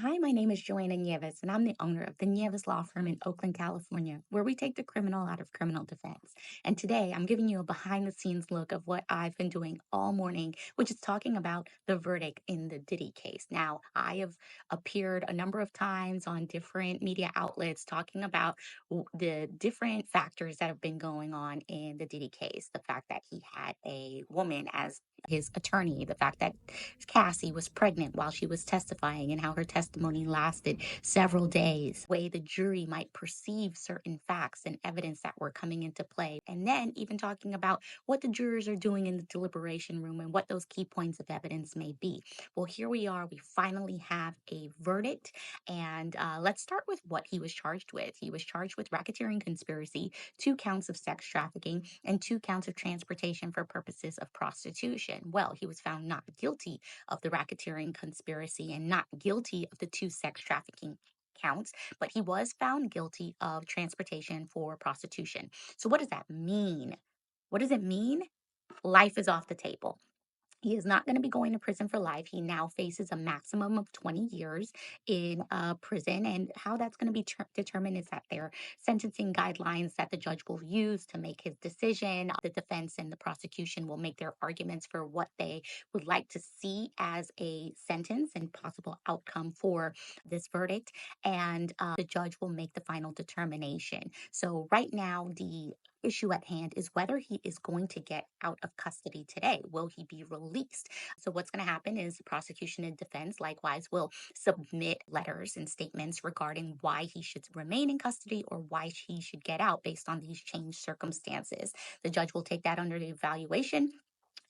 Hi, my name is Jo-Anna Nieves, and I'm the owner of the Nieves Law Firm in Oakland, California, where we take the criminal out of criminal defense. And today I'm giving you a behind the scenes look of what I've been doing all morning, which is talking about the verdict in the Diddy case. Now, I have appeared a number of times on different media outlets talking about the different factors that have been going on in the Diddy case. The fact that he had a woman as his attorney, the fact that Cassie was pregnant while she was testifying and how her testimony lasted several days, the way the jury might perceive certain facts and evidence that were coming into play. And then even talking about what the jurors are doing in the deliberation room and what those key points of evidence may be. Well, here we are. We finally have a verdict. And let's start with what he was charged with. He was charged with racketeering conspiracy, 2 counts of sex trafficking, and 2 counts of transportation for purposes of prostitution. Well, he was found not guilty of the racketeering conspiracy and not guilty of the 2 sex trafficking counts, but he was found guilty of transportation for prostitution. So, what does that mean? What does it mean? Life is off the table. He is not going to be going to prison for life. He now faces a maximum of 20 years in prison. And how that's going to be determined is that there are sentencing guidelines that the judge will use to make his decision. The defense and the prosecution will make their arguments for what they would like to see as a sentence and possible outcome for this verdict. And the judge will make the final determination. So, right now, the issue at hand is whether he is going to get out of custody today. Will he be released? So, what's going to happen is the prosecution and defense likewise will submit letters and statements regarding why he should remain in custody or why he should get out based on these changed circumstances. The judge will take that under the evaluation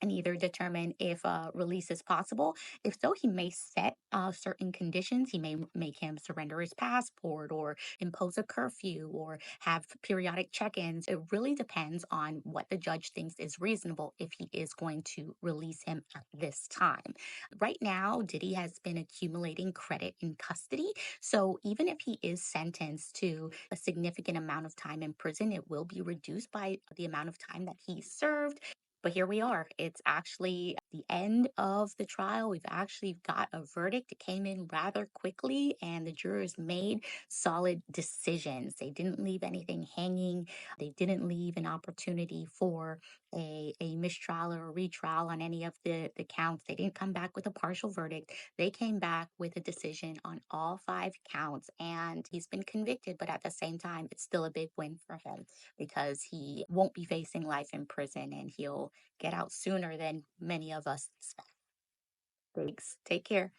and either determine if release is possible. If so, he may set certain conditions. He may make him surrender his passport or impose a curfew or have periodic check ins. It really depends on what the judge thinks is reasonable if he is going to release him at this time. Right now, Diddy has been accumulating credit in custody. So even if he is sentenced to a significant amount of time in prison, it will be reduced by the amount of time that he served. But here we are. It's actually the end of the trial. We've actually got a verdict. It came in rather quickly, and the jurors made solid decisions. They didn't leave anything hanging. They didn't leave an opportunity for a mistrial or a retrial on any of the counts. They didn't come back with a partial verdict. They came back with a decision on all 5 counts, and he's been convicted, but at the same time, it's still a big win for him because he won't be facing life in prison and he'll get out sooner than many of us expect. Thanks. Take care.